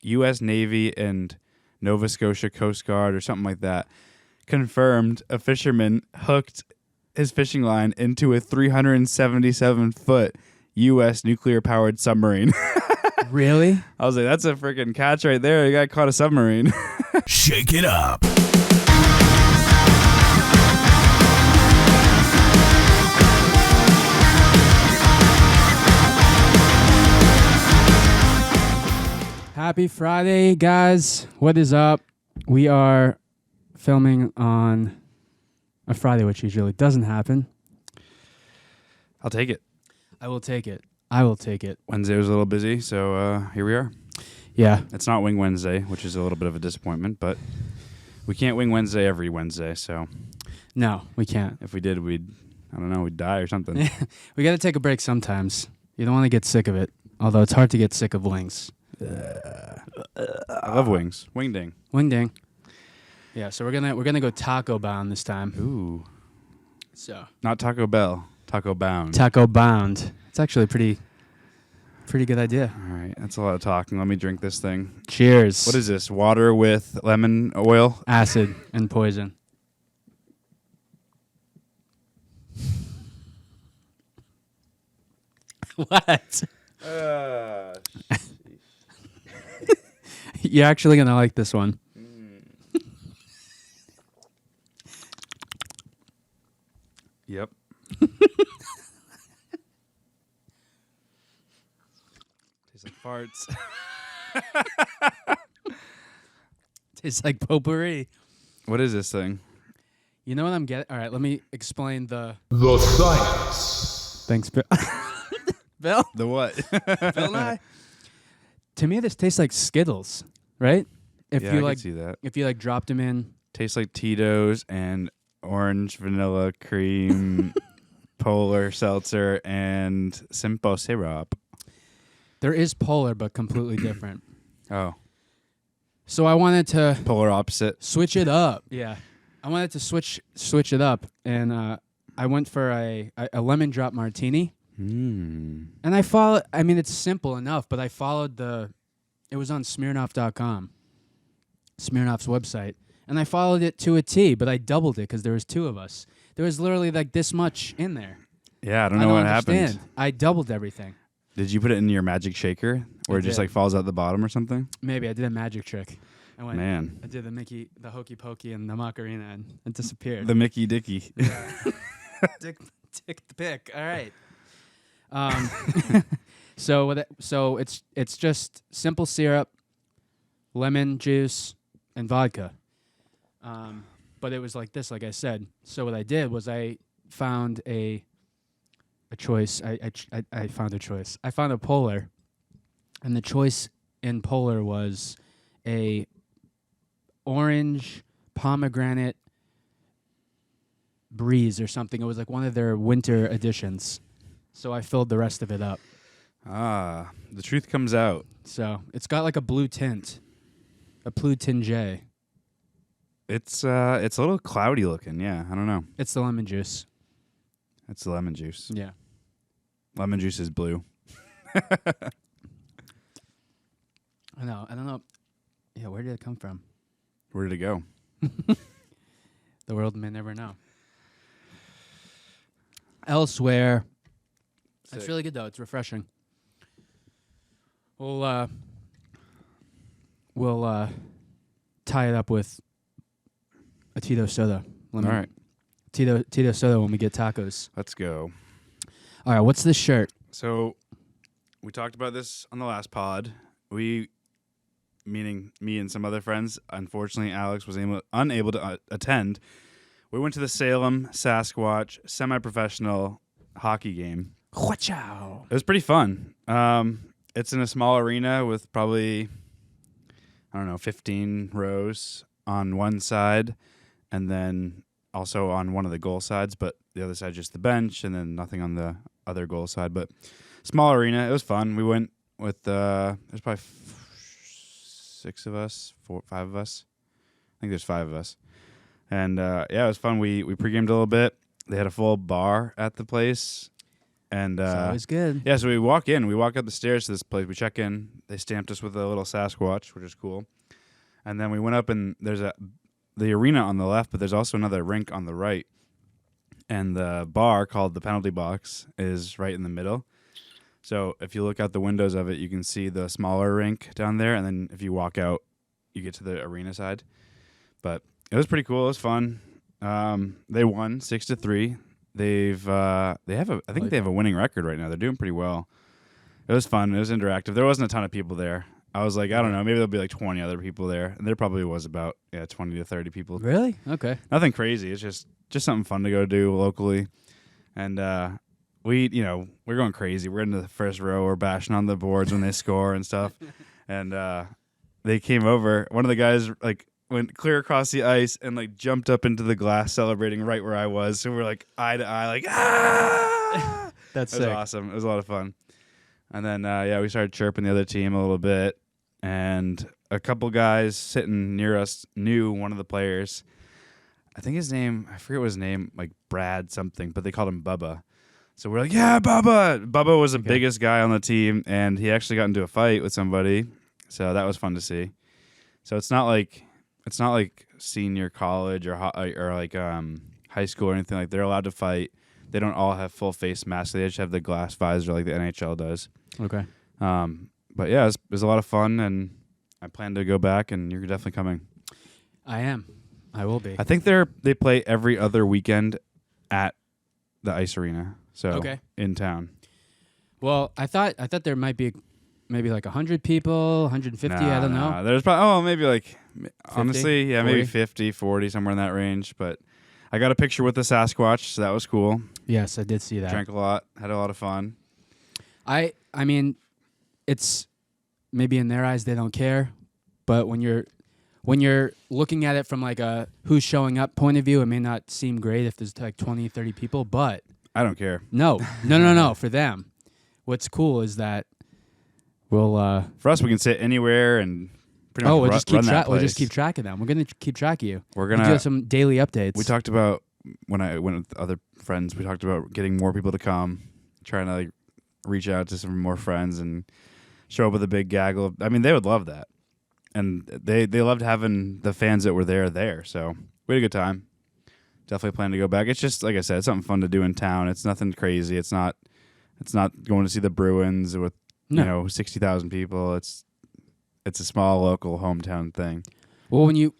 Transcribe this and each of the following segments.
U.S. Navy and Nova Scotia Coast Guard or something like that confirmed a fisherman hooked his fishing line into a 377-foot U.S. nuclear-powered submarine. Really? I was like, that's a freaking catch right there. You got caught a submarine. Shake it up. Happy Friday, guys. What is up? We are filming on a Friday, which usually doesn't happen. I'll take it. I will take it. I will take it. Wednesday was a little busy, so here we are. Yeah. It's not Wing Wednesday, which is a little bit of a disappointment, but we can't Wing Wednesday every Wednesday, so No, we can't. if we did, we'd die or something. We got to take a break sometimes. You don't want to get sick of it, although it's hard to get sick of wings. I love wings. Wing ding. Wing ding. Yeah, so we're gonna go taco bound this time. Ooh. So Not Taco Bell. Taco Bound. taco bound. It's actually a pretty good idea. All right, that's a lot of talking. Let me drink this thing. Cheers. What is this? Water with lemon oil? Acid and poison? What? You're actually gonna like this one. Yep. Tastes like farts. Tastes like potpourri. What is this thing? You know what I'm getting? All right, let me explain the science. Thanks, Bill. Bill? The what? Bill and I? To me, this tastes like Skittles, right? If yeah, you I like, can see that. if you like dropped them in. Tastes like Tito's and orange vanilla cream, polar seltzer, and simple syrup. There is Polar, but completely different. Oh, So I wanted to polar opposite. switch it up. Yeah, I wanted to switch it up, and I went for a lemon drop martini. Mm. And I followed. I mean, it's simple enough, but I followed it was on Smirnoff.com, Smirnoff's website, and I followed it to a T. But I doubled it because there was two of us. There was literally like this much in there. Yeah, I don't know what understand. happened. I doubled everything. Did you put it in your magic shaker, where I it just did. like falls out the bottom or something? Maybe I did a magic trick. I went. Man, I did the hokey pokey, and the Macarena, and it disappeared. the Mickey Dicky. Dick the pick. All right. So it's just simple syrup, lemon juice, and vodka. But it was like this, like I said. So what I did was I found a choice. I found a choice. I found a Polar, and the choice in Polar was a orange pomegranate breeze or something. It was like one of their winter editions. So I filled the rest of it up. Ah, the truth comes out. So it's got like a blue tint, a blue tinge. It's a little cloudy looking. Yeah, I don't know. It's the lemon juice. It's the lemon juice. Yeah. Lemon juice is blue. I don't know. Yeah, where did it come from? Where did it go? The world may never know. Elsewhere. It's Sick. really good though. It's refreshing. We'll tie it up with a Tito soda. All right, Tito soda when we get tacos. let's go. All right, what's this shirt? So we talked about this on the last pod. We, meaning me and some other friends, unfortunately Alex was unable to attend. We went to the Salem Sasquatch semi-professional hockey game. Wachow. It was pretty fun. It's in a small arena with probably, 15 rows on one side, and then also on one of the goal sides, but the other side just the bench, and then nothing on the other goal side. But small arena. It was fun. We went with there's probably 5 of us. I think there's 5 of us. And it was fun. We pre-gamed a little bit. They had a full bar at the place. And It's always good. yeah, so we walk up the stairs to this place. We check in. They stamped us with a little Sasquatch, which is cool. And then we went up, and there's the arena on the left, but there's also another rink on the right. And the bar, called the penalty box, is right in the middle. So if you look out the windows of it, you can see the smaller rink down there. And then if you walk out, you get to the arena side. But it was pretty cool. It was fun. They won 6-3. They have I think they have a winning record right now. They're doing pretty well. It was fun. It was interactive. There wasn't a ton of people there. I was like, I don't know, maybe there'll be like 20 other people there. And there probably was about 20 to 30 people. Really? Okay. Nothing crazy. It's just something fun to go do locally. And we're going crazy. We're into the first row. We're bashing on the boards when they score and stuff. And they came over. One of the guys like went clear across the ice and like jumped up into the glass, celebrating right where I was. So we're like eye to eye, like ah! That's it was awesome. It was a lot of fun. And then we started chirping the other team a little bit, and a couple guys sitting near us knew one of the players. I think his name, I forget what his name, like Brad something, but they called him Bubba. So we're like, yeah, Bubba. Bubba was the biggest guy on the team, and he actually got into a fight with somebody. So that was fun to see. So it's not like senior college or like high school or anything. Like, they're allowed to fight. They don't all have full face masks. They just have the glass visor like the NHL does. Okay. But yeah, it was a lot of fun, and I plan to go back, and you're definitely coming. I am. I will be. I think they play every other weekend at the ice arena. So in town. Well, I thought there might be maybe like 100 people, 150, I don't know. There's probably maybe like 50, honestly, 40? Maybe 50, 40, somewhere in that range, but I got a picture with the Sasquatch, so that was cool. Yes, I did see that. Drank a lot, had a lot of fun. I mean, it's maybe in their eyes they don't care, but when you're looking at it from like a who's showing up point of view, it may not seem great if there's like 20, 30 people, but I don't care. No. For them, what's cool is that we'll for us we can sit anywhere and pretty much we'll just keep track of them. We're gonna keep track of you. We're gonna do some daily updates. We talked about when I went with other friends. We talked about getting more people to come, trying to like reach out to some more friends and show up with a big gaggle. I mean, they would love that, and they loved having the fans that were there. So we had a good time. Definitely plan to go back. It's just like I said, it's something fun to do in town. It's nothing crazy. It's not going to see the Bruins with 60,000 people. It's a small local hometown thing. Well, when you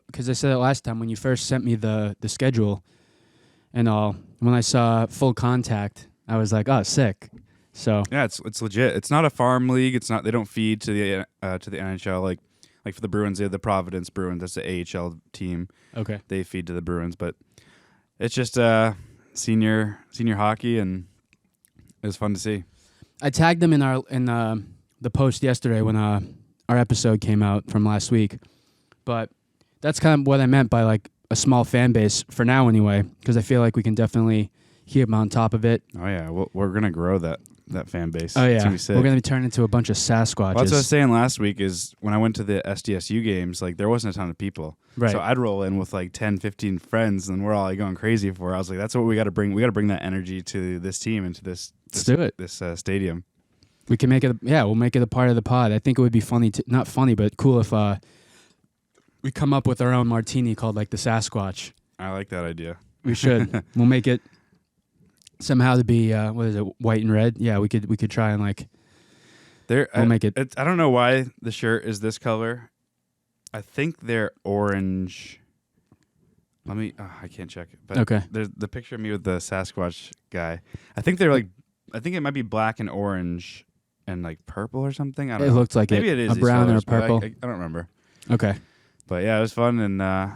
because I said it last time when you first sent me the schedule and all, when I saw Full Contact, I was like, oh, sick. So yeah, it's legit. It's not a farm league. It's not. They don't feed to the NHL like for the Bruins. They have the Providence Bruins. That's the AHL team. Okay. They feed to the Bruins, but it's just senior hockey, and it was fun to see. I tagged them in the post yesterday when our episode came out from last week, but that's kind of what I meant by like a small fan base for now anyway, because I feel like we can definitely keep them on top of it. Oh yeah, we're gonna grow that fan base. Oh yeah, we're gonna be turning into a bunch of Sasquatches. Well, that's what I was saying last week is when I went to the SDSU games, like there wasn't a ton of people. Right. So I'd roll in with like 10, 15 friends, and we're all like going crazy for it. I was like, that's what we got to bring. We got to bring that energy to this team and to this stadium. We can make it. Yeah, we'll make it a part of the pod. I think it would be funny, not funny, but cool if we come up with our own martini called like the Sasquatch. I like that idea. We should. We'll make it somehow to be what is it, white and red? Yeah, we could try and like. We'll make it. I don't know why the shirt is this color. I think they're orange. I can't check it. But okay. There's the picture of me with the Sasquatch guy. I think they're like. I think it might be black and orange and like purple or something. I don't know. It looked like maybe it is a brown colors, or a purple. I don't remember. Okay. But yeah, it was fun, and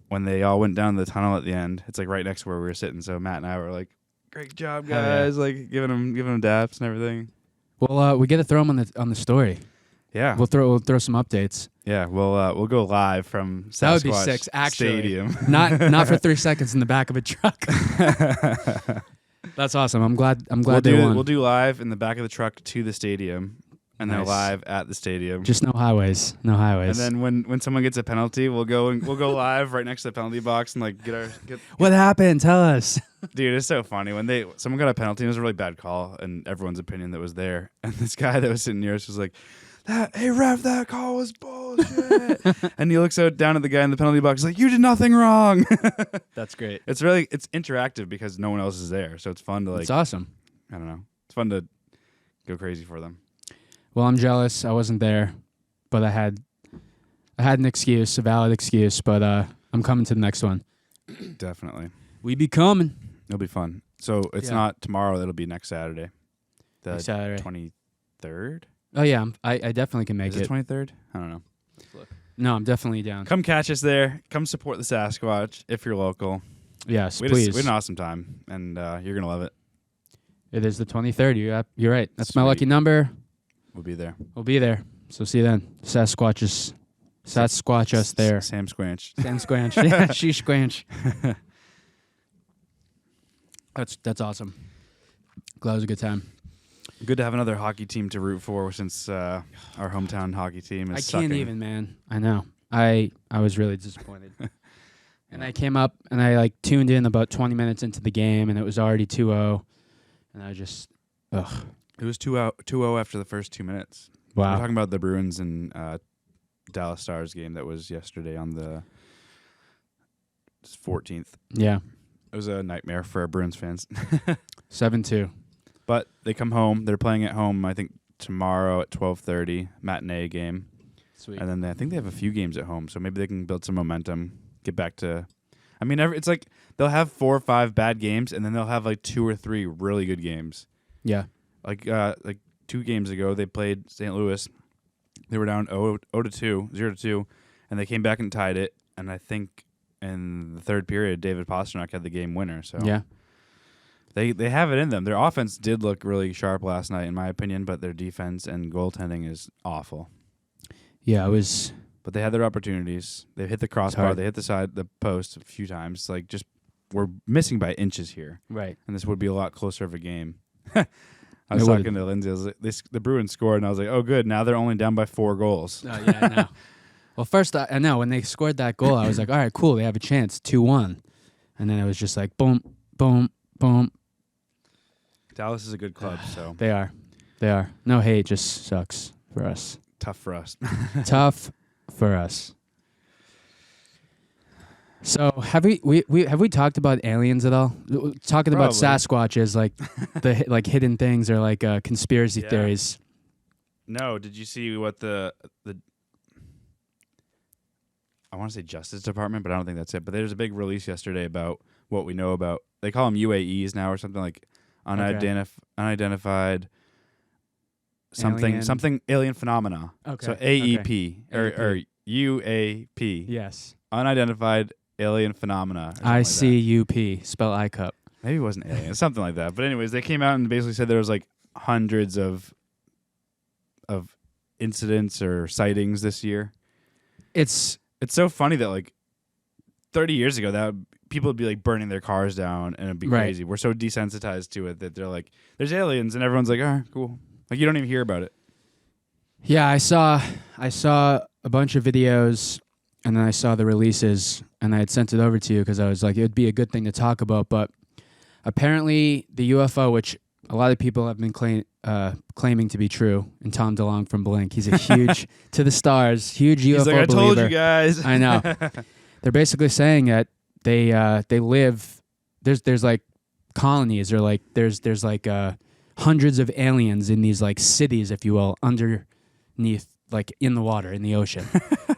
when they all went down the tunnel at the end, it's like right next to where we were sitting. So Matt and I were like, "Great job, guys!" Like giving them daps and everything. Well, we got to throw them on the story. Yeah, we'll throw some updates. Yeah, we'll go live from Sasquatch that would be sick, actually. Stadium. not for 3 seconds in the back of a truck. That's awesome. I'm glad they won. We'll do live in the back of the truck to the stadium, and they're Nice. live at the stadium. Just no highways. No highways. And then when someone gets a penalty, we'll go live right next to the penalty box and like get. What happened? Tell us. Dude, it's so funny when someone got a penalty and it was a really bad call and everyone's opinion that was there, and this guy that was sitting near us was like, "Hey ref, that call was bullshit." And he looks out down at the guy in the penalty box like, "You did nothing wrong." That's great. It's interactive because no one else is there, so it's fun to like. It's awesome. I don't know. It's fun to go crazy for them. Well, I'm jealous. I wasn't there, but I had an excuse, a valid excuse. But I'm coming to the next one. Definitely, We be coming. it'll be fun. So it's not tomorrow. It'll be next Saturday, the Next Saturday. 23rd. Oh yeah, I definitely can make Is it it. 23rd? I don't know. No, I'm definitely down. Come catch us there. Come support the Sasquatch if you're local. Yes, We please. had an awesome time, and you're gonna love it. It is the 23rd. You're right. That's my Sweet. lucky number. We'll be there. We'll be there. So see you then. Sasquatch us there. Sam Squanch. Sam Squanch. Yeah, she Squanch. That's awesome. Glad it was a good time. Good to have another hockey team to root for since our hometown hockey team is I sucking. can't even, man. I know. I was really disappointed. And I came up and I like tuned in about 20 minutes into the game and it was already 2-0. And I just, ugh. It was 2-0 after the first 2 minutes. Wow. We're talking about the Bruins and Dallas Stars game that was yesterday on the 14th. Yeah. It was a nightmare for Bruins fans. 7-2. But they come home. They're playing at home, I think, tomorrow at 12:30, matinee game. Sweet. And then I think they have a few games at home, so maybe they can build some momentum, get back to... I mean, it's like they'll have 4 or 5 bad games, and then they'll have like 2 or 3 really good games. Yeah. Like 2 games ago, they played St. Louis. They were down 0-2, and they came back and tied it. And I think in the third period, David Pastrnak had the game winner. So Yeah. They have it in them. Their offense did look really sharp last night, in my opinion, but their defense and goaltending is awful. Yeah, it was... But they had their opportunities. They hit the crossbar. hard. They hit the post a few times. Like, just we're missing by inches here, Right. and this would be a lot closer of a game. I was It would. talking to Lindsay. I was like, the Bruins scored, and I was like, oh, good. Now they're only down by 4 goals. Oh, yeah, I know. Well, first, I know, when they scored that goal, I was like, all right, cool, they have a chance, 2-1. And then it was just like, boom, boom, boom. Dallas is a good club, so They are. No hate, just sucks for us. tough for us. Tough for us. So have we talked about aliens at all? Talking about Probably. Sasquatches, like the like hidden things or like conspiracy Yeah. theories. No, did you see what the I want to say Justice Department, but I don't think that's it. But there's a big release yesterday about what we know about. They call them UAEs now or something like unidentified something alien phenomena. Okay. So AEP or UAP. Yes. Unidentified alien phenomena. or something like that. ICUP. Spell ICUP. Maybe it wasn't alien, something like that. But anyways, they came out and basically said there was like hundreds of incidents or sightings this year. It's so funny that like 30 years ago that people would be like burning their cars down and it'd be Right. crazy. We're so desensitized to it that they're like, there's aliens, and everyone's like, oh, cool. Like you don't even hear about it. yeah. I saw a bunch of videos, and then I saw the releases, and I had sent it over to you because I was like, it would be a good thing to talk about. But apparently, the UFO, which a lot of people have been claiming to be true, and Tom DeLonge from Blink, he's a huge to the stars, huge UFO He's like, I believer. told you guys. I know. They're basically saying that they live. There's like colonies, or like there's like hundreds of aliens in these like cities, if you will, underneath, like in the water, in the ocean,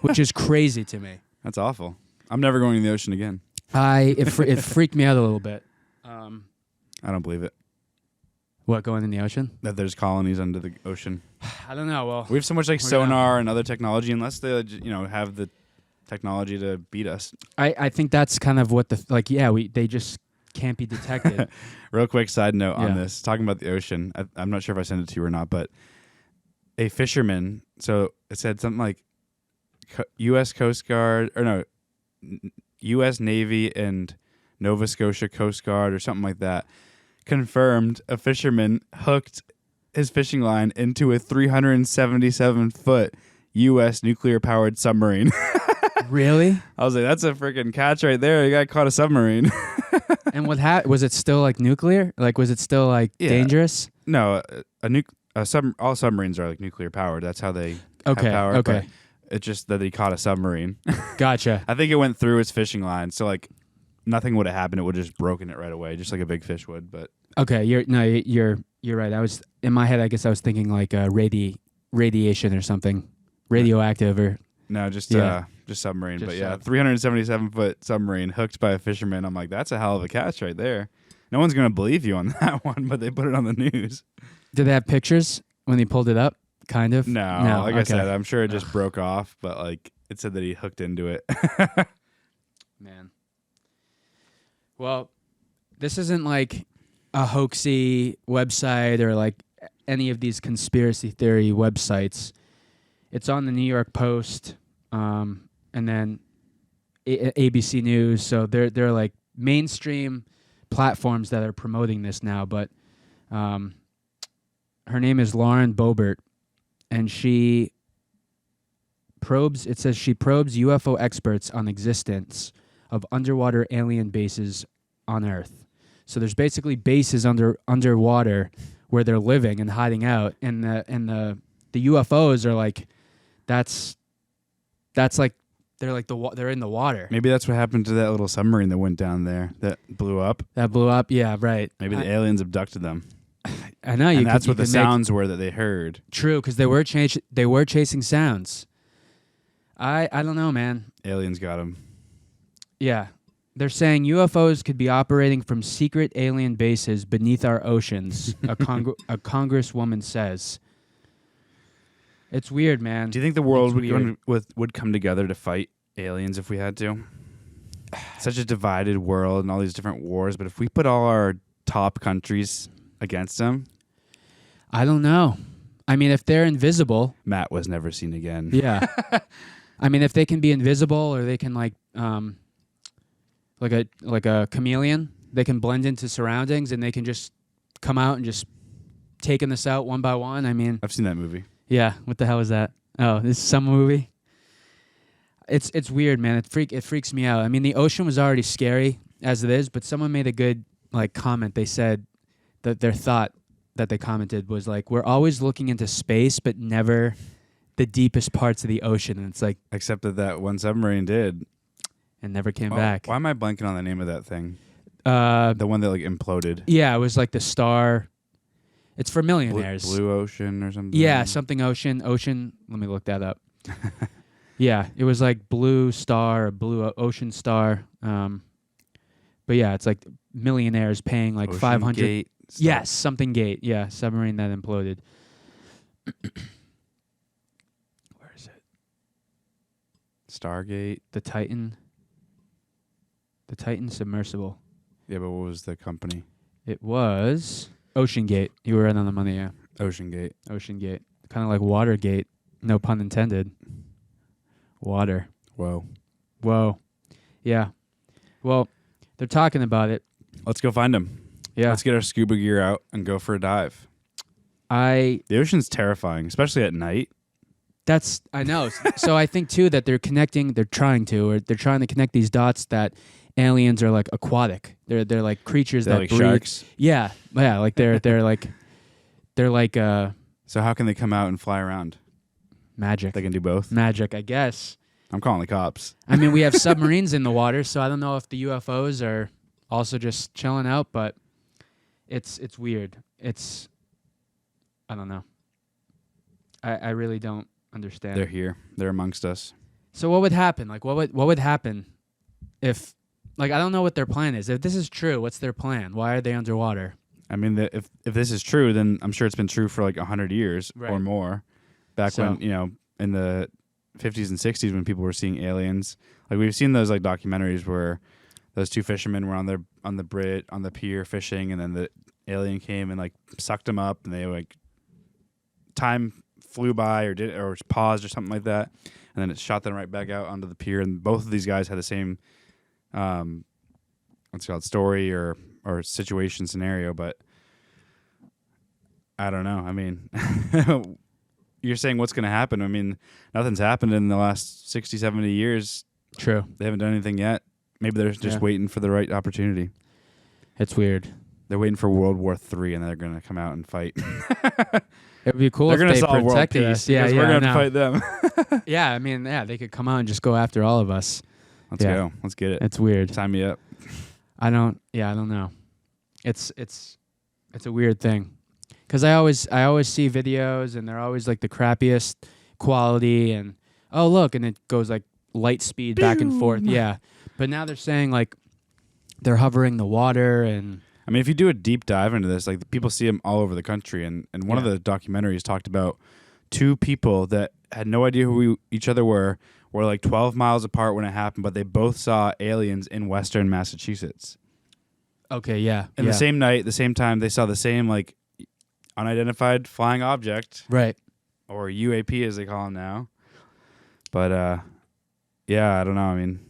which is crazy to me. That's awful. I'm never going in the ocean again. It freaked me out a little bit. I don't believe it. What, going in the ocean? That there's colonies under the ocean. I don't know. Well, We have so much like We're gonna- sonar and other technology, unless they have the technology to beat us. I think that's kind of what they just can't be detected. Real quick side note on Yeah. this, talking about the ocean. I'm not sure if I sent it to you or not, but a fisherman. So it said something like U.S. Coast Guard U.S. Navy and Nova Scotia Coast Guard or something like that confirmed a fisherman hooked his fishing line into a 377-foot U.S. nuclear-powered submarine. Really? I was like, that's a freaking catch right there. You got caught a submarine. And what was it still like nuclear? Like, was it still like dangerous? No, all submarines are like nuclear-powered. That's how they Okay, have power. okay. But it's just that he caught a submarine. Gotcha. I think it went through his fishing line, so like nothing would have happened. It would have just broken it right away, just like a big fish would. But Okay, you're right. I was in my head. I guess I was thinking like radiation or something, radioactive or no, just submarine. Just But yeah, 377-foot submarine hooked by a fisherman. I'm like, that's a hell of a catch right there. No one's gonna believe you on that one, but they put it on the news. Did they have pictures when he pulled it up? Kind of. No, like I said, I'm sure it just broke off, but like it said that he hooked into it. Man. Well, this isn't like a hoaxy website or like any of these conspiracy theory websites. It's on the New York Post, and then ABC News. So they're like mainstream platforms that are promoting this now. But her name is Lauren Boebert, and she probes UFO experts on existence of underwater alien bases on Earth. So there's basically bases underwater where they're living and hiding out, and the UFOs are like that's like they're in the water. Maybe that's what happened to that little submarine that went down there that blew up. Yeah, right. Maybe the aliens abducted them. I know, and that's what the sounds were that they heard. True, because they were chasing sounds. I don't know, man. Aliens got them. Yeah. They're saying UFOs could be operating from secret alien bases beneath our oceans, a congresswoman says. It's weird, man. Do you think the world would come together to fight aliens if we had to? Such a divided world and all these different wars, but if we put all our top countries against them? I don't know. I mean, if they're invisible... Matt was never seen again. Yeah. I mean, if they can be invisible or they can like a chameleon, they can blend into surroundings and they can just come out and just taking us out one by one. I mean... I've seen that movie. Yeah. What the hell is that? Oh, this is some movie? It's weird, man. It freaks me out. I mean, the ocean was already scary as it is, but someone made a good like comment. They said that their thought that they commented was like, we're always looking into space, but never the deepest parts of the ocean. And it's like... Except that one submarine did. And never came back. Why am I blanking on the name of that thing? The one that like imploded. Yeah, it was like the star... It's for millionaires. Blue Ocean or something? Yeah, something ocean. Let me look that up. Yeah, it was like Blue Star or Blue Ocean Star. But yeah, it's like millionaires paying like Ocean 500. Gate stuff. Yes, something gate. Yeah, submarine that imploded. Where is it? Stargate. The Titan submersible. Yeah, but what was the company? It was Ocean Gate. You were right on the money, yeah. Ocean Gate. Ocean Gate. Kind of like Watergate. No pun intended. Water. Whoa. Yeah. Well, they're talking about it. Let's go find them. Yeah. Let's get our scuba gear out and go for a dive. The ocean's terrifying, especially at night. I know. So I think too that they're trying to connect these dots that aliens are like aquatic. They're like creatures that like breathe. Sharks. Yeah. Like they're like So how can they come out and fly around? Magic. They can do both. Magic, I guess. I'm calling the cops. I mean, we have submarines in the water, so I don't know if the UFOs are also just chilling out, but it's weird. I don't know. I really don't understand. They're here. They're amongst us. So what would happen? Like, what would happen if, like, I don't know what their plan is. If this is true, what's their plan? Why are they underwater? I mean, if this is true, then I'm sure it's been true for like 100 years or more. Back when, in the 50s and 60s when people were seeing aliens. Like, we've seen those like documentaries where those two fishermen were on the pier fishing, and then the alien came and like sucked them up, and they like time flew by or paused or something like that, and then it shot them right back out onto the pier. And both of these guys had the same story or situation scenario, but I don't know. I mean, you're saying what's going to happen. I mean, nothing's happened in the last 60, 70 years. True. They haven't done anything yet. Maybe they're just waiting for the right opportunity. It's weird. They're waiting for World War III, and they're going to come out and fight. It would be cool if they protected us. Yeah, we're going to fight them. Yeah, I mean, they could come out and just go after all of us. Let's go. Let's get it. It's weird. Sign me up. I don't know. It's a weird thing. Because I always see videos, and they're always like the crappiest quality, and oh look, and it goes like light speed back and forth. Yeah, but now they're saying like they're hovering the water, and I mean, if you do a deep dive into this, like people see them all over the country, and one of the documentaries talked about two people that had no idea who each other were like 12 miles apart when it happened, but they both saw aliens in Western Massachusetts. Okay, yeah, And the same night, the same time, they saw the same like unidentified flying object, right, or UAP as they call them now. But yeah, I don't know. I mean,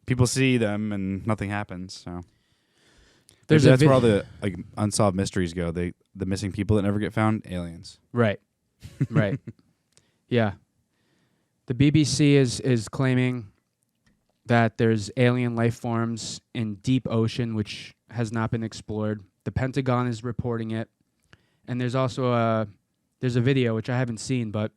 people see them and nothing happens. So that's where all the like unsolved mysteries go. The missing people that never get found, aliens. Right, right, yeah. The BBC is claiming that there's alien life forms in deep ocean which has not been explored. The Pentagon is reporting it. And there's also a video, which I haven't seen, but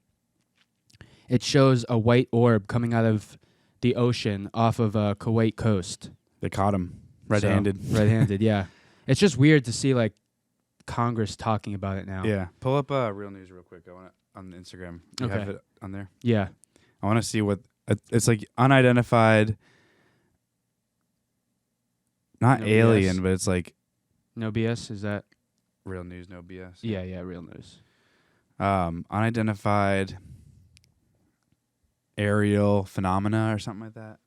it shows a white orb coming out of the ocean off of Kuwait coast. They caught him red-handed. Red-handed, yeah. It's just weird to see like Congress talking about it now. Yeah. Pull up Real News real quick. I want on Instagram. You have it on there? Yeah. I want to see what it's like. Unidentified, not No alien, BS. but it's like No BS, is that? Real News, no BS. Yeah, Real News. Unidentified aerial phenomena or something like that.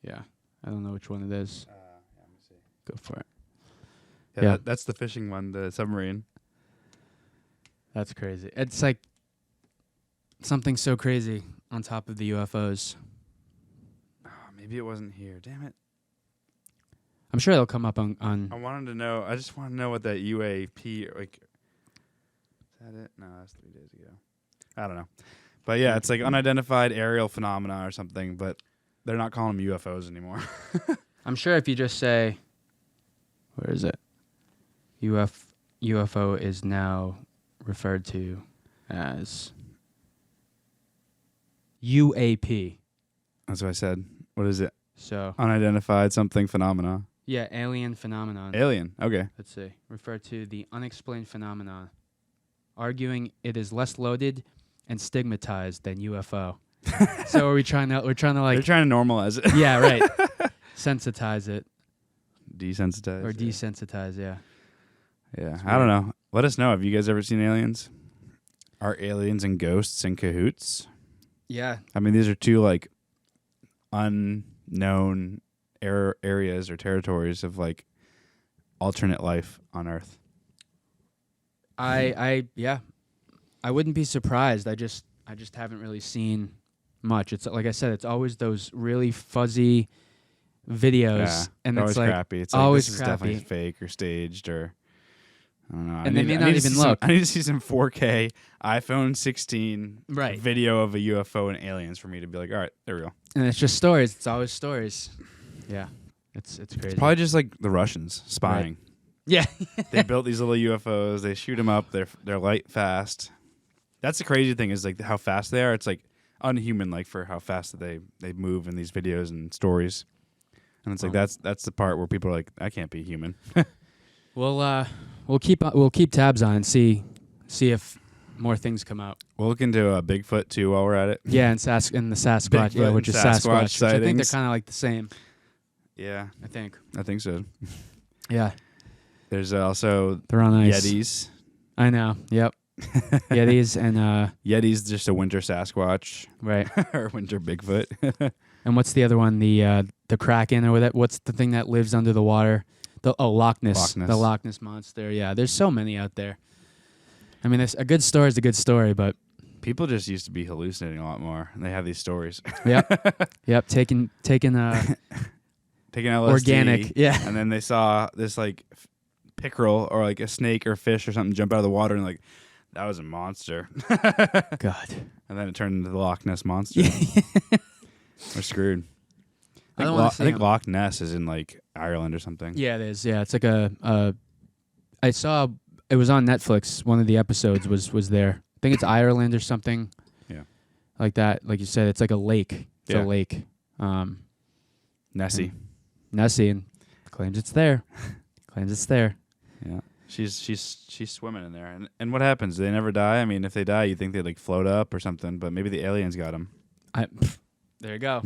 Yeah. I don't know which one it is. Let me see. Go for it. Yeah. That's the fishing one, the submarine. That's crazy. It's like something so crazy on top of the UFOs. Oh, maybe it wasn't here. Damn it. I'm sure they'll come up on I wanted to know. I just want to know what that UAP like. Is that it? No, that's 3 days ago. I don't know, but yeah, it's like unidentified aerial phenomena or something. But they're not calling them UFOs anymore. I'm sure if you just say, where is it? UFO is now referred to as UAP. That's what I said. What is it? So Unidentified something phenomena. yeah, alien phenomenon. Alien. Okay. Let's see. Refer to the unexplained phenomenon, arguing it is less loaded and stigmatized than UFO. So we're trying to like They're trying to normalize it. yeah, right. Sensitize it Desensitize. or desensitize, yeah. Yeah. I don't know. Let us know. Have you guys ever seen aliens? Are aliens and ghosts in cahoots? Yeah. I mean, these are two like unknown areas or territories of like alternate life on Earth. I wouldn't be surprised. I just haven't really seen much. It's like I said, it's always those really fuzzy videos, and they're it's always like crappy. It's always like, this crappy. is definitely fake or staged or I don't know. And they may not even look. I need to see some 4K iPhone 16 Right. video of a UFO and aliens for me to be like, all right, there we go. And it's just stories. It's always stories. Yeah, it's crazy. Probably just like the Russians spying. Yeah. They built these little UFOs. They shoot them up. They're light fast. That's the crazy thing is like how fast they are. It's like unhuman, like for how fast they move in these videos and stories. And it's like that's the part where people are like, that can't be human. We'll keep tabs on and see if more things come out. We'll look into Bigfoot too while we're at it. Yeah, and the Sasquatch, Bigfoot yeah, which is and Sasquatch Sasquatch. Which I think they're sightings. kind of like the same. Yeah, I think. so. Yeah, There's also they're on ice. Yetis. I know. Yep. Yetis and Yeti's just a winter Sasquatch right. or winter Bigfoot. And what's the other one? The Kraken or what's the thing that lives under the water? Loch Ness. The Loch Ness monster. Yeah, there's so many out there. I mean, a good story is a good story, but People just used to be hallucinating a lot more, and they have these stories. Yep. Taking Taking LSD, organic. Yeah. and then they saw this like pickerel or like a snake or fish or something jump out of the water and like that was a monster. God. And then it turned into the Loch Ness monster. We're screwed. I don't want to I think Loch Ness is in like Ireland or something. Yeah, it is. Yeah, it's like I saw it was on Netflix. One of the episodes was there. I think it's Ireland or something. Yeah. Like that. Like you said, it's like a lake. It's Yeah. a lake. Nessie. Nessie and claims it's there. Yeah. She's swimming in there. And what happens? Do they never die? I mean, if they die, you think they'd like float up or something, but maybe the aliens got them. There you go.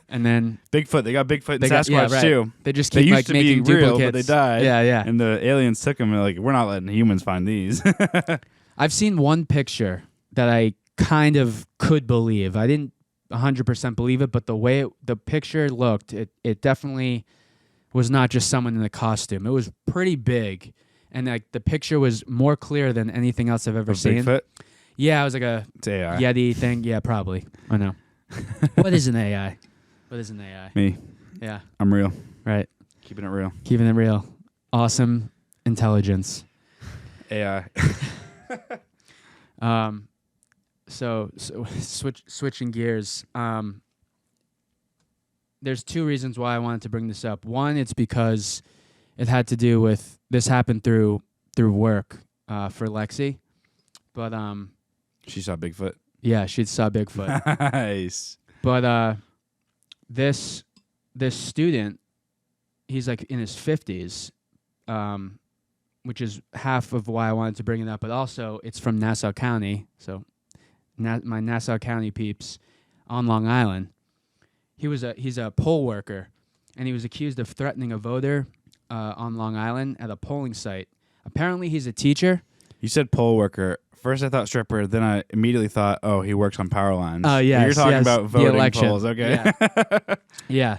And then Bigfoot. They got Bigfoot and they got- Sasquatch yeah, right. too. they just They keep used like to making be real, duplicates. but they died. Yeah, yeah. And the aliens took them and like, we're not letting humans find these. I've seen one picture that I kind of could believe. I didn't 100% believe it, but the way the picture looked, it definitely was not just someone in a costume. It was pretty big, and like the picture was more clear than anything else I've ever seen. Bigfoot? Yeah, it was like a It's AI. Yeti thing. Yeah, probably. I know. What is an AI? What is an AI? Me. Yeah, I'm real. right. Keeping it real. Keeping it real. Awesome intelligence. AI. So switching gears. There's two reasons why I wanted to bring this up. One, it's because it had to do with this happened through work for Lexi, but She saw Bigfoot. yeah, she saw Bigfoot. Nice. But this student, he's like in his 50s, which is half of why I wanted to bring it up. But also, it's from Nassau County, so my Nassau County peeps on Long Island. He's a poll worker, and he was accused of threatening a voter on Long Island at a polling site. Apparently, he's a teacher. You said poll worker. First, I thought stripper. Then I immediately thought, oh, he works on power lines. Oh, yes, You're talking yes, about the voting election. polls. Okay. Yeah.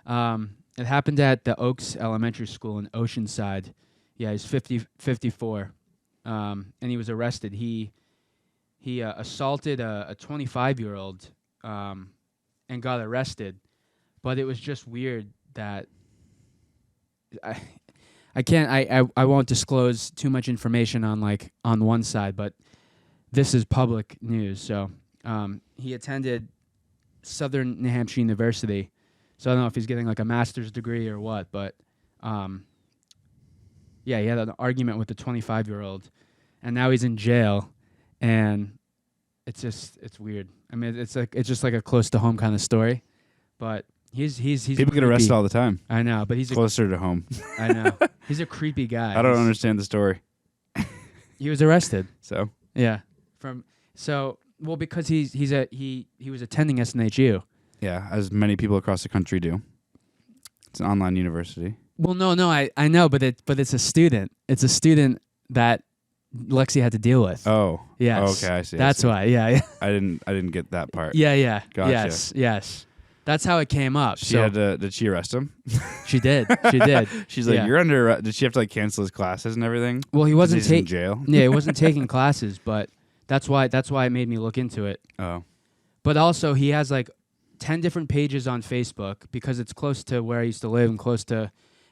It happened at the Oaks Elementary School in Oceanside. Yeah, he's 54. And he was arrested. He assaulted a 25-year-old and got arrested. But it was just weird that I won't disclose too much information on one side, but this is public news. So he attended Southern New Hampshire University. So I don't know if he's getting like a master's degree or what, but yeah, he had an argument with the 25-year-old, and now he's in jail, and it's weird. I mean, it's just like a close to home kind of story, but he's People get arrested all the time. I know, but he's Closer to home. I know. He's a creepy guy. I don't understand the story. He was arrested. So Yeah. Because he was attending SNHU. yeah, as many people across the country do. It's an online university. Well, no, I know, but it's a student. It's a student that Lexi had to deal with. Oh. Yes. Okay, I see. That's why. Yeah. I didn't get that part. Yeah. Gotcha. Yes. That's how it came up. She had to. Did she arrest him? She did. She did. She's like, Yeah. you're under. Did she have to like cancel his classes and everything? Well, he 'Cause wasn't he's in taking. jail. Yeah, he wasn't taking classes, but that's why it made me look into it. Oh. But also, he has like 10 different pages on Facebook because it's close to where I used to live and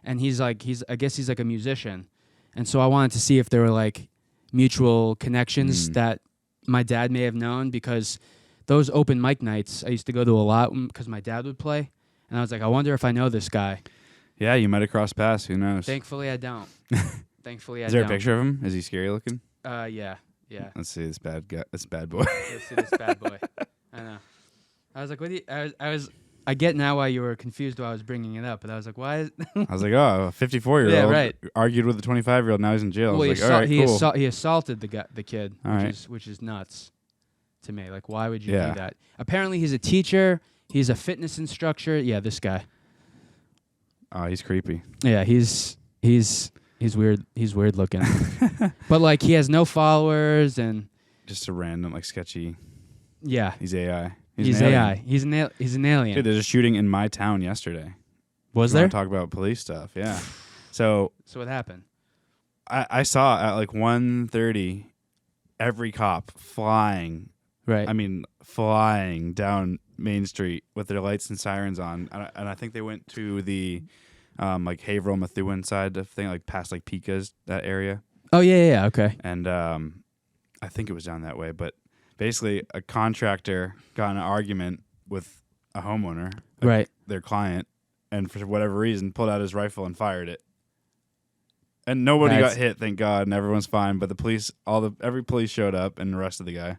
and I guess he's like a musician. And so I wanted to see if there were like mutual connections that my dad may have known, because those open mic nights I used to go to a lot because my dad would play. And I was like, I wonder if I know this guy. Yeah, you might have crossed paths. Who knows? Thankfully, I don't. Thankfully, I Is there don't. a picture of him? Is he scary looking? Yeah. Let's see this bad guy. This bad boy. Let's see this bad boy. I know. I was like, what do you... I get now why you were confused why I was bringing it up, but I was like, why is... I was like, oh, a 54-year-old Yeah, right. argued with a 25-year-old. Now he's in jail. I Well, was like, all right, cool. he assaulted the kid, All right. which is nuts to me. Like, why would you Yeah. do that? Apparently, he's a teacher. He's a fitness instructor. Yeah, this guy. Oh, he's creepy. Yeah, he's weird. He's weird looking. But like, he has no followers, and Just a random, like, sketchy. yeah, He's AI. he's an alien. AI. He's an alien. Dude, there's a shooting in my town yesterday. Was You wanna there? Talk about police stuff. Yeah. So So what happened? I saw at like 1:30 every cop flying. Right. I mean, flying down Main Street with their lights and sirens on. And I think they went to the like Haverhill, Methuen side of thing, like past like Pika's, that area. Oh yeah. Okay. And I think it was down that way. But basically, a contractor got in an argument with a homeowner, Right. their client, and for whatever reason pulled out his rifle and fired it. And nobody got hit, thank God, and everyone's fine. But the police, every police showed up and arrested the guy.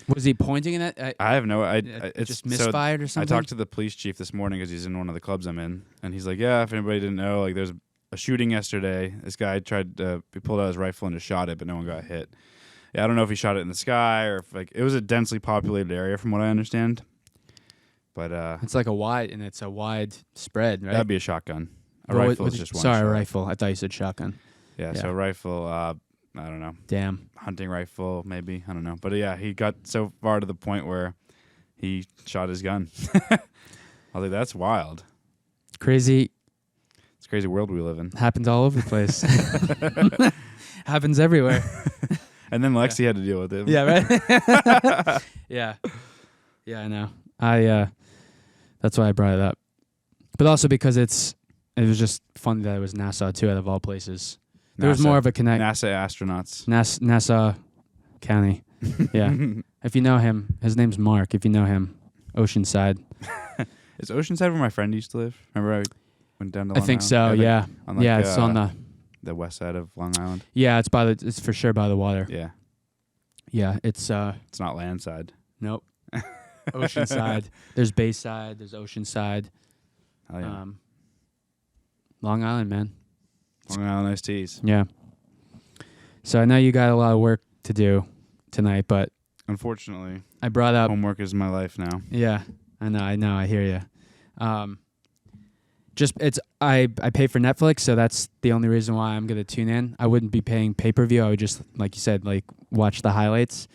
Was he pointing it at? I have no. It's just misfired or something. I talked to the police chief this morning because he's in one of the clubs I'm in, and he's like, "Yeah, if anybody didn't know, like there's a shooting yesterday. This guy he pulled out his rifle and just shot it, but no one got hit. Yeah, I don't know if he shot it in the sky or if like it was a densely populated area, from what I understand. But it's like a wide spread, right? That'd be a shotgun. A rifle is just one. Sorry, shot. a rifle. I thought you said shotgun. Yeah, so a rifle. I don't know. Damn. Hunting rifle, maybe. I don't know. But yeah, he got so far to the point where he shot his gun. I was like, that's wild. Crazy. It's a crazy world we live in. Happens all over the place. Happens everywhere. And then Lexi had to deal with it. Yeah, right? Yeah. Yeah, I know. That's why I brought it up. But also because it was just funny that it was Nassau, too, out of all places. There was more of a connect. NASA astronauts. Nassau County. Yeah. If you know him, his name's Mark. If you know him, Oceanside. Is Oceanside where my friend used to live? Remember I went down to Long Island? I think so, yeah. Like, it's on the west side of Long Island. Yeah, it's for sure by the water. Yeah. Yeah, it's not landside. Nope. Oceanside. There's Bayside, there's Oceanside. Oh, yeah. Long Island, man. Long Island iced teas. Yeah. So I know you got a lot of work to do tonight, but unfortunately, I brought up homework is my life now. Yeah, I know. I hear you. I pay for Netflix, so that's the only reason why I'm gonna tune in. I wouldn't be paying pay-per-view. I would just, like you said, like watch the highlights.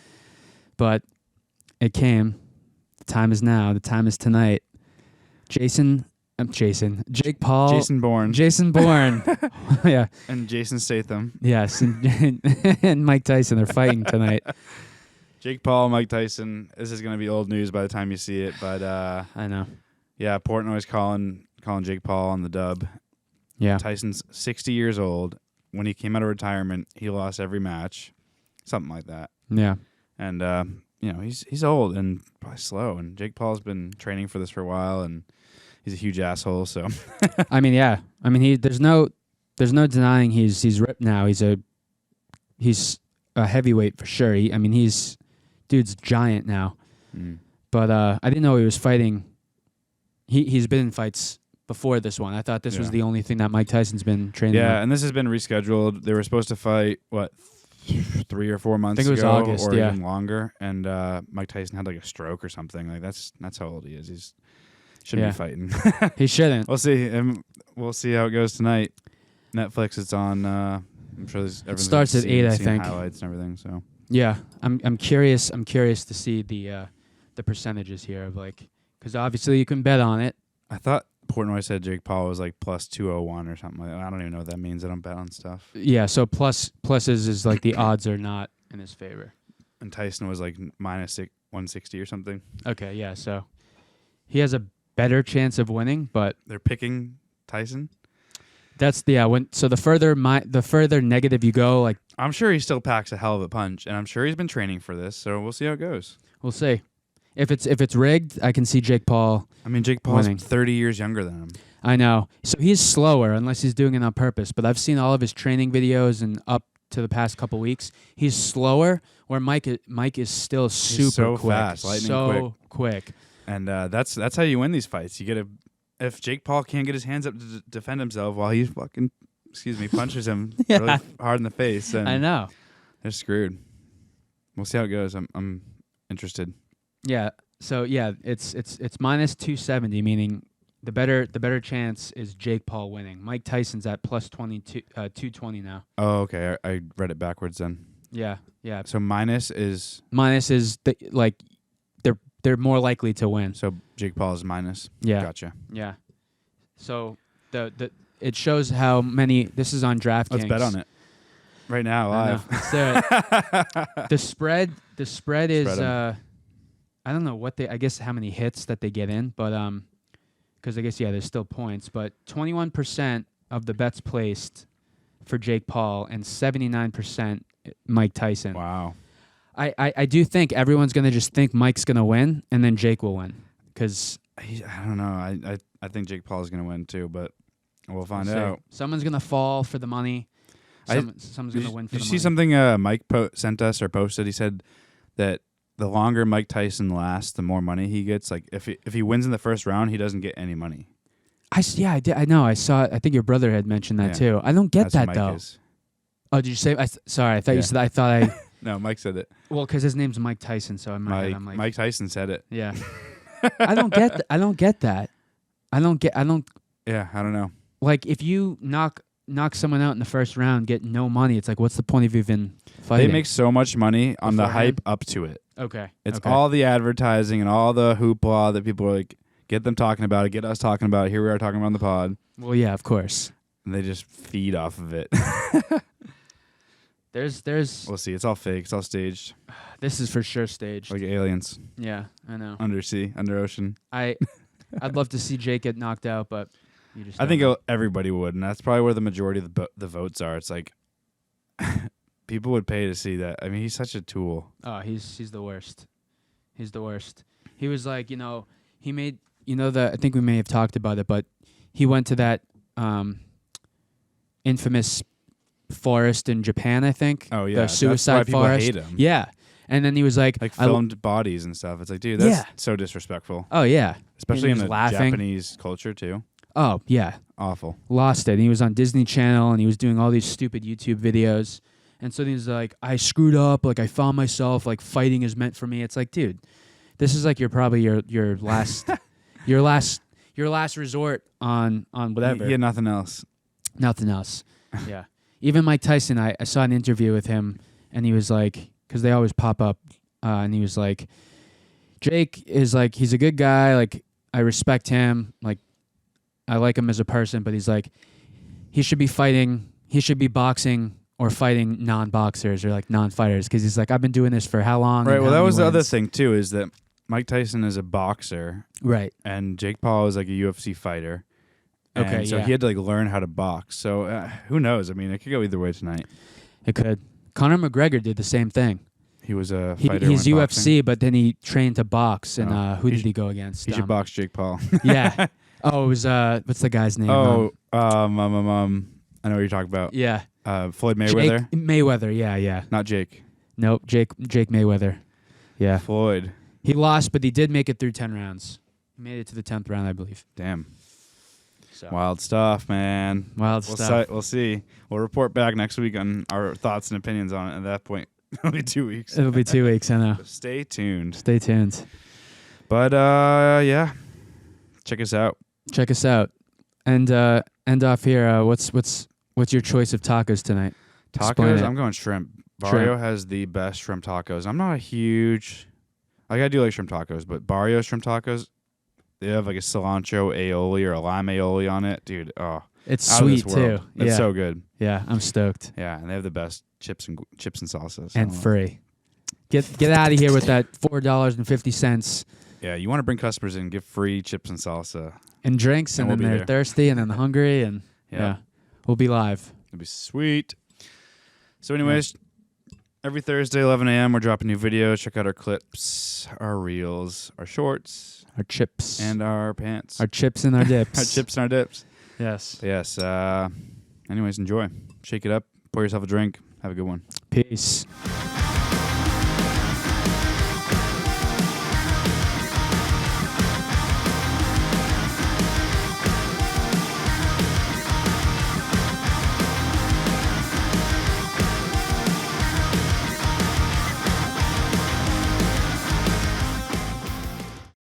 But it came. The time is now. The time is tonight. Jake Paul. Jason Bourne. Yeah. And Jason Statham. Yes, and Mike Tyson are fighting tonight. Jake Paul, Mike Tyson. This is going to be old news by the time you see it, but I know. Yeah, Portnoy's calling Jake Paul on the dub. Yeah. Tyson's 60 years old. When he came out of retirement, he lost every match. Something like that. Yeah. And he's old and probably slow, and Jake Paul's been training for this for a while, and he's a huge asshole, so I mean, yeah. I mean, there's no denying he's ripped now. He's a heavyweight for sure. Dude's giant now. Mm. But I didn't know he was fighting. He's been in fights before this one. I thought this was the only thing that Mike Tyson's been training. Yeah, on. and this has been rescheduled. They were supposed to fight 3 or 4 months ago. I think it was August, or even longer. And Mike Tyson had like a stroke or something. Like that's how old he is. He shouldn't be fighting. He shouldn't. We'll see. We'll see how it goes tonight. Netflix. It's on. I'm sure it starts at 8. I think highlights and everything. So yeah, I'm curious. I'm curious to see the percentages here of because obviously you can bet on it. I thought Portnoy said Jake Paul was like plus 201 or something like that. I don't even know what that means. I don't bet on stuff. Yeah, so pluses is like the odds are not in his favor. And Tyson was like minus 160 or something. Okay, yeah, so he has a better chance of winning, but they're picking Tyson. That's the further negative you go, I'm sure he still packs a hell of a punch, and I'm sure he's been training for this. So we'll see how it goes. We'll see. If it's rigged, I can see Jake Paul. I mean, Jake Paul's winning. 30 years younger than him. I know. So he's slower unless he's doing it on purpose. But I've seen all of his training videos and up to the past couple weeks. He's slower. Where Mike is still super so quick, fast, lightning quick. And that's how you win these fights. If Jake Paul can't get his hands up to defend himself while he punches him really hard in the face, then I know they're screwed. We'll see how it goes. I'm interested. Yeah. So yeah, it's minus 270, meaning the better chance is Jake Paul winning. Mike Tyson's at plus 220 now. Oh, okay. I read it backwards then. Yeah. Yeah. So minus is they're more likely to win. So Jake Paul is minus. Yeah. Gotcha. Yeah. So it shows how many. This is on DraftKings. Let's bet on it right now live. Let's do it. The spread is I don't know what I guess how many hits that they get in, but because I guess there's still points, but 21% of the bets placed for Jake Paul and 79% Mike Tyson. Wow. I do think everyone's gonna just think Mike's gonna win, and then Jake will win, because I don't know. I think Jake Paul is going to win too, but we'll find see. out. Someone's gonna fall for the money. Someone's gonna win for the money. Did you see something Mike sent us or posted? He said that the longer Mike Tyson lasts, the more money he gets. Like if he wins in the first round, he doesn't get any money. I did. I know. I saw it. I think your brother had mentioned that too. I don't get That's that what though. Mike is. Oh, did you say? Sorry, I thought you said that. I thought I. No, Mike said it. Well, because his name's Mike Tyson, so I'm like Mike Tyson said it. Yeah. I don't get. I don't get that. I don't. Yeah, I don't know. Like if you knock someone out in the first round, get no money. It's like, what's the point of even fighting? They make so much money on the hype up to it. Okay. It's all the advertising and all the hoopla that people are like, get them talking about it, get us talking about it. Here we are talking about on the pod. Well, yeah, of course. And they just feed off of it. There's. We'll see. It's all fake. It's all staged. This is for sure staged. Like aliens. Yeah, I know. Undersea, under ocean. I'd love to see Jake get knocked out, but you just. I think everybody would, and that's probably where the majority of the votes are. It's like people would pay to see that. I mean, he's such a tool. Oh, he's the worst. He's the worst. He was like, he made, I think we may have talked about it, but he went to that infamous forest in Japan, I think. Oh yeah, the suicide that's why forest. people hate him. Yeah, and then he was like filmed bodies and stuff. It's like, dude, that's so disrespectful. Oh yeah, especially in the laughing. Japanese culture too. Oh yeah, awful. Lost it. And he was on Disney Channel and he was doing all these stupid YouTube videos. And so he was like, I screwed up. Like I found myself like fighting is meant for me. It's like, dude, this is like your last your last resort on whatever. He had nothing else. Nothing else. Yeah. Even Mike Tyson, I saw an interview with him, and he was like, because they always pop up, and he was like, Jake is like, he's a good guy, like, I respect him, like, I like him as a person, but he's like, he should be boxing or fighting non-boxers or, like, non-fighters, because he's like, I've been doing this for how long? Right, well, that was the other thing, too, is that Mike Tyson is a boxer. Right. And Jake Paul is, like, a UFC fighter. Okay, so he had to like learn how to box. So who knows? I mean, it could go either way tonight. It could. Conor McGregor did the same thing. He was a fighter. He's when UFC, boxing. But then he trained to box. And who did he go against? He should box Jake Paul. Yeah. Oh, it was what's the guy's name? I know what you're talking about. Yeah. Floyd Mayweather. Mayweather. Yeah. Not Jake. Nope. Jake Mayweather. Yeah. Floyd. He lost, but he did make it through 10 rounds. He made it to the 10th round, I believe. Damn. So. Wild stuff, man. Wild stuff. We'll see. We'll report back next week on our thoughts and opinions on it. At that point, it'll be 2 weeks. It'll be 2 weeks, I know. So stay tuned. Stay tuned. But yeah, check us out. Check us out. And end off here. What's your choice of tacos tonight? Tacos. I'm going shrimp. Barrio has the best shrimp tacos. I'm not a huge. I do like shrimp tacos, but Barrio shrimp tacos. They have like a cilantro aioli or a lime aioli on it. Dude, it's sweet too. It's so good. Yeah, I'm stoked. Yeah, and they have the best chips and salsas. So. And free. Get out of here with that $4.50. Yeah, you want to bring customers in, give free chips and salsa. And drinks, and then they're thirsty and then hungry, and yeah. We'll be live. It'll be sweet. So anyways, every Thursday, 11 a.m., we're dropping new videos. Check out our clips, our reels, our shorts. Our chips. And our pants. Our chips and our dips. Our chips and our dips. Yes. But yes. Anyways, enjoy. Shake it up. Pour yourself a drink. Have a good one. Peace.